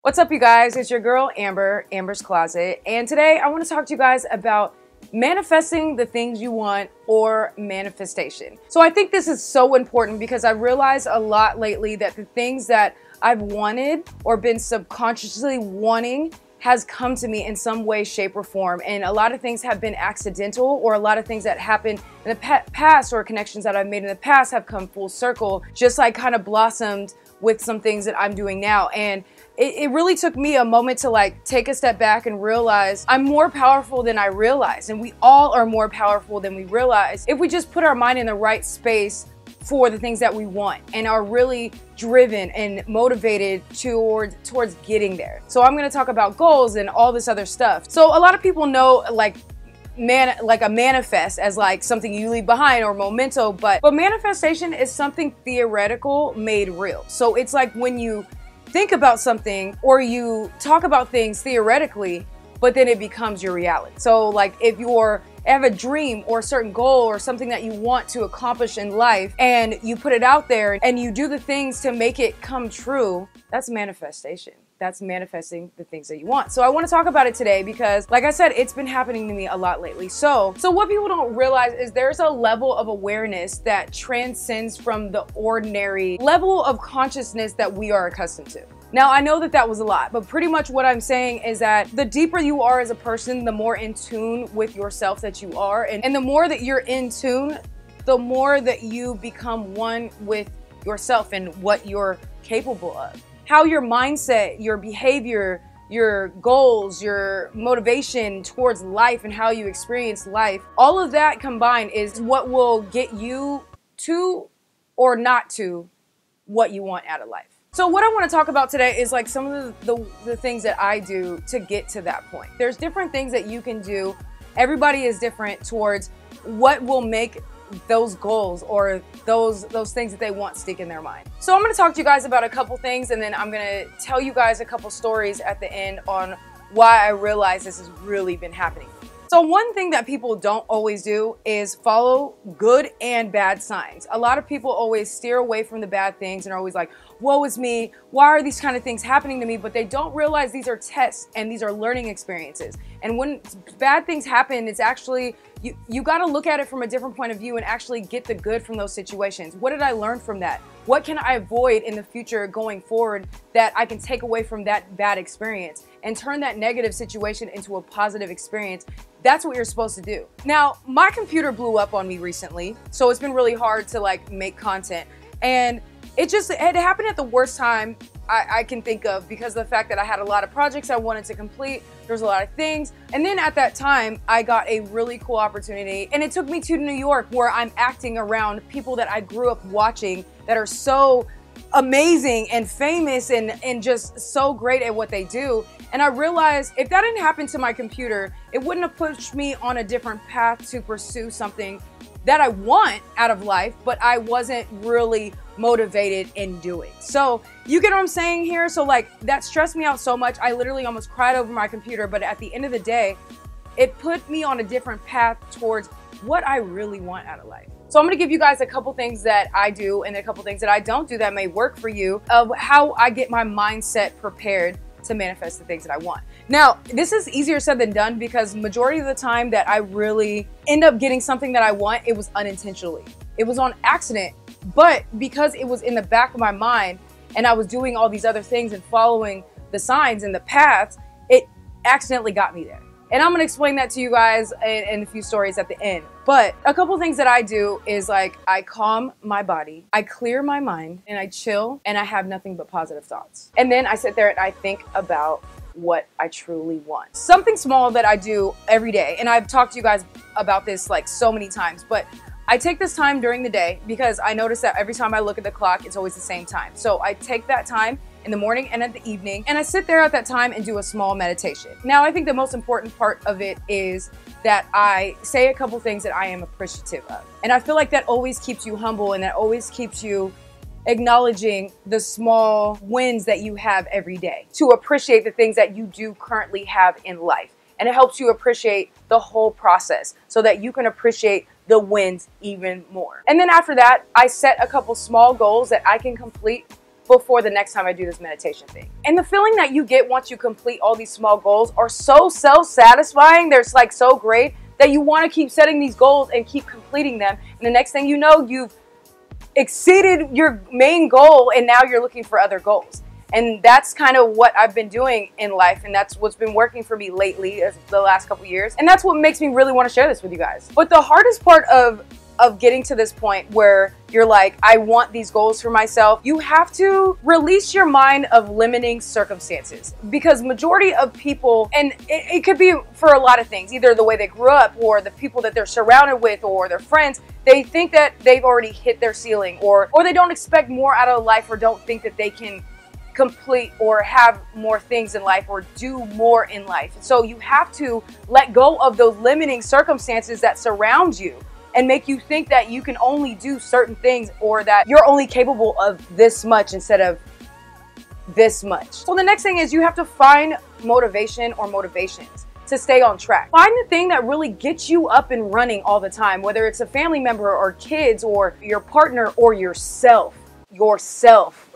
What's up, you guys? It's your girl Amber, Amber's Closet, and today I want to talk to you guys about manifesting the things you want, or manifestation. So I think this is so important because I realized a lot lately that the things that I've wanted or been subconsciously wanting has come to me in some way, shape, or form. And a lot of things have been accidental, or a lot of things that happened in the past or connections that I've made in the past have come full circle, just like kind of blossomed with some things that I'm doing now. And it really took me a moment to like take a step back and realize I'm more powerful than I realize. And we all are more powerful than we realize if we just put our mind in the right space for the things that we want and are really driven and motivated towards getting there. So I'm going to talk about goals and all this other stuff. So a lot of people know like a manifest as like something you leave behind or memento, but manifestation is something theoretical made real. So it's like when you think about something or you talk about things theoretically, but then it becomes your reality. So like if you have a dream or a certain goal or something that you want to accomplish in life and you put it out there and you do the things to make it come true, that's manifestation. That's manifesting the things that you want. So I want to talk about it today because, like I said, it's been happening to me a lot lately. So what people don't realize is there's a level of awareness that transcends from the ordinary level of consciousness that we are accustomed to. Now, I know that that was a lot, but pretty much what I'm saying is that the deeper you are as a person, the more in tune with yourself that you are. And the more that you're in tune, the more that you become one with yourself and what you're capable of. How your mindset, your behavior, your goals, your motivation towards life and how you experience life, all of that combined is what will get you to or not to what you want out of life. So what I want to talk about today is like some of the things that I do to get to that point. There's different things that you can do. Everybody is different towards what will make those goals or those things that they want stick in their mind. So I'm going to talk to you guys about a couple things, and then I'm going to tell you guys a couple stories at the end on why I realize this has really been happening. So one thing that people don't always do is follow good and bad signs. A lot of people always steer away from the bad things and are always like, woe is me, why are these kind of things happening to me? But they don't realize these are tests and these are learning experiences. And when bad things happen, it's actually, you got to look at it from a different point of view and actually get the good from those situations. What did I learn from that? What can I avoid in the future going forward that I can take away from that bad experience and turn that negative situation into a positive experience? That's what you're supposed to do. Now, my computer blew up on me recently, so it's been really hard to like make content. And it happened at the worst time I can think of because of the fact that I had a lot of projects I wanted to complete. There was a lot of things. And then at that time, I got a really cool opportunity. And it took me to New York, where I'm acting around people that I grew up watching that are so amazing and famous and just so great at what they do. And I realized if that didn't happen to my computer, it wouldn't have pushed me on a different path to pursue something that I want out of life, but I wasn't really motivated in doing. So you get what I'm saying here? So like that stressed me out so much. I literally almost cried over my computer, but at the end of the day, it put me on a different path towards what I really want out of life. So I'm gonna give you guys a couple things that I do and a couple things that I don't do that may work for you of how I get my mindset prepared to manifest the things that I want. Now, this is easier said than done because majority of the time that I really end up getting something that I want, it was unintentionally. It was on accident, but because it was in the back of my mind and I was doing all these other things and following the signs and the paths, it accidentally got me there. And I'm gonna explain that to you guys in a few stories at the end. But a couple things that I do is like I calm my body, I clear my mind, and I chill, and I have nothing but positive thoughts. And then I sit there and I think about what I truly want. Something small that I do every day, and I've talked to you guys about this like so many times, but I take this time during the day because I notice that every time I look at the clock, it's always the same time. So I take that time in the morning and at the evening, and I sit there at that time and do a small meditation. Now, I think the most important part of it is that I say a couple things that I am appreciative of. And I feel like that always keeps you humble and that always keeps you acknowledging the small wins that you have every day, to appreciate the things that you do currently have in life. And it helps you appreciate the whole process so that you can appreciate the wins even more. And then after that, I set a couple small goals that I can complete before the next time I do this meditation thing. And the feeling that you get once you complete all these small goals are so self-satisfying. They're like so great that you want to keep setting these goals and keep completing them. And the next thing you know, you've exceeded your main goal and now you're looking for other goals. And that's kind of what I've been doing in life, and that's what's been working for me lately as the last couple years. And that's what makes me really want to share this with you guys. But the hardest part of getting to this point where you're like, I want these goals for myself, you have to release your mind of limiting circumstances. Because majority of people, and it could be for a lot of things, either the way they grew up or the people that they're surrounded with or their friends, they think that they've already hit their ceiling, or they don't expect more out of life, or don't think that they can complete or have more things in life or do more in life. So you have to let go of those limiting circumstances that surround you and make you think that you can only do certain things, or that you're only capable of this much instead of this much. So the next thing is you have to find motivation or motivations to stay on track. Find the thing that really gets you up and running all the time, whether it's a family member or kids or your partner or yourself. Yourself.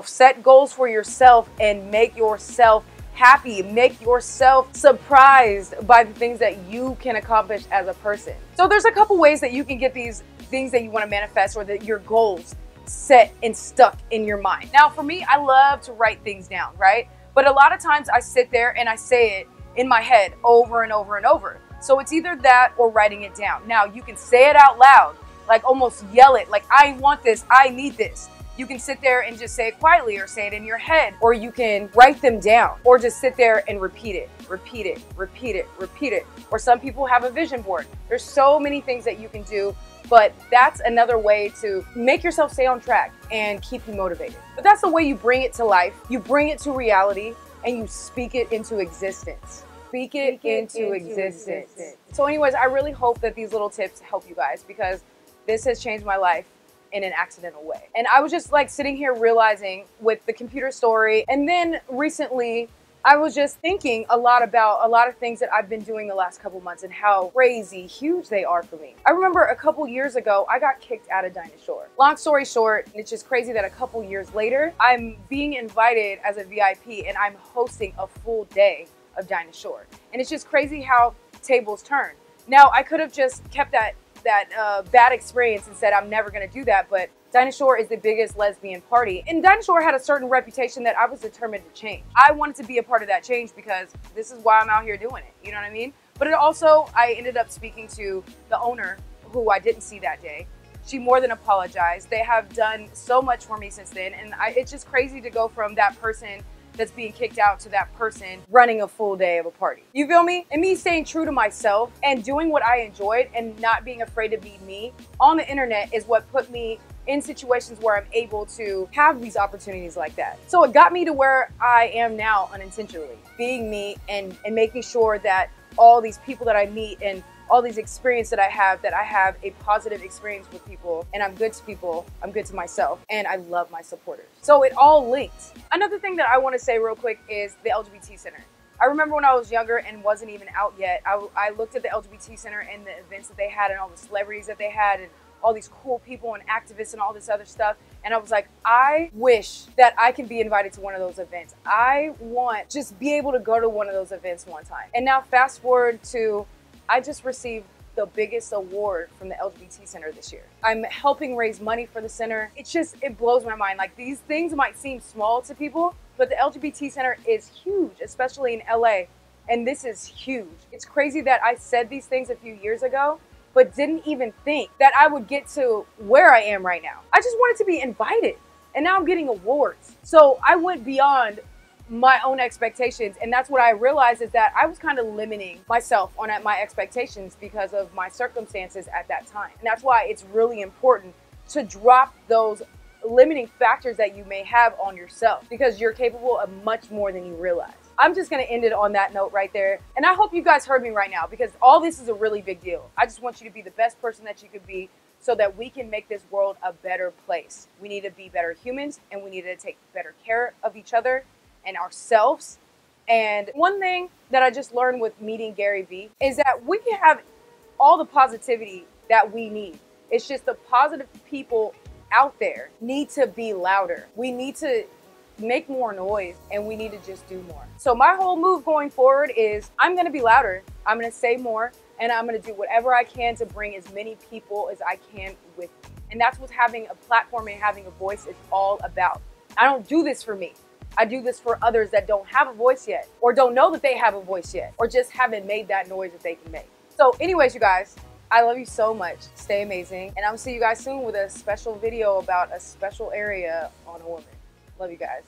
Set goals for yourself and make yourself happy. Make yourself surprised by the things that you can accomplish as a person. So there's a couple ways that you can get these things that you want to manifest, or that your goals set and stuck in your mind. Now for me, I love to write things down, right? But a lot of times I sit there and I say it in my head over and over and over. So it's either that or writing it down. Now you can say it out loud, like almost yell it, like I want this, I need this. You can sit there and just say it quietly, or say it in your head, or you can write them down, or just sit there and repeat it. Or some people have a vision board. There's so many things that you can do, but that's another way to make yourself stay on track and keep you motivated. But that's the way you bring it to life. You bring it to reality and you speak it into existence. Speak it into existence. So anyways, I really hope that these little tips help you guys, because this has changed my life in an accidental way. And I was just like sitting here realizing with the computer story, and then recently I was just thinking a lot about a lot of things that I've been doing the last couple months and how crazy huge they are for me. I remember a couple years ago, I got kicked out of Dinosaur. Long story short, it's just crazy that a couple years later, I'm being invited as a VIP and I'm hosting a full day of Dinosaur. And it's just crazy how tables turn. Now, I could have just kept that bad experience and said I'm never going to do that, but Dinosaur is the biggest lesbian party, and Dinosaur had a certain reputation that I was determined to change. I wanted to be a part of that change because this is why I'm out here doing it, you know what I mean? But it also, I ended up speaking to the owner, who I didn't see that day. She more than apologized. They have done so much for me since then, and it's just crazy to go from that person that's being kicked out to that person running a full day of a party. You feel me? And me staying true to myself and doing what I enjoyed and not being afraid to be me on the internet is what put me in situations where I'm able to have these opportunities like that. So it got me to where I am now unintentionally, being me and making sure that all these people that I meet and all these experiences that I have a positive experience with people, and I'm good to people, I'm good to myself, and I love my supporters. So it all links. Another thing that I want to say real quick is the LGBT Center. I remember when I was younger and wasn't even out yet, I looked at the LGBT Center and the events that they had and all the celebrities that they had and all these cool people and activists and all this other stuff. And I was like, I wish that I could be invited to one of those events. I want just be able to go to one of those events one time. And now fast forward to, I just received the biggest award from the LGBT Center this year. I'm helping raise money for the center. It blows my mind. Like, these things might seem small to people, but the LGBT Center is huge, especially in LA. And this is huge. It's crazy that I said these things a few years ago, but didn't even think that I would get to where I am right now. I just wanted to be invited, and now I'm getting awards. So I went beyond my own expectations, and that's what I realized, is that I was kind of limiting myself on my expectations because of my circumstances at that time. And that's why it's really important to drop those limiting factors that you may have on yourself, because you're capable of much more than you realize. I'm just going to end it on that note right there. And I hope you guys heard me right now, because all this is a really big deal. I just want you to be the best person that you could be so that we can make this world a better place. We need to be better humans, and we need to take better care of each other and ourselves. And one thing that I just learned with meeting Gary Vee is that we have all the positivity that we need. It's just the positive people out there need to be louder. We need to make more noise, and we need to just do more. So my whole move going forward is I'm gonna be louder, I'm gonna say more, and I'm gonna do whatever I can to bring as many people as I can with me. And that's what having a platform and having a voice is all about. I don't do this for me. I do this for others that don't have a voice yet, or don't know that they have a voice yet, or just haven't made that noise that they can make. So anyways, you guys, I love you so much. Stay amazing. And I'll see you guys soon with a special video about a special area on a woman. Love you guys.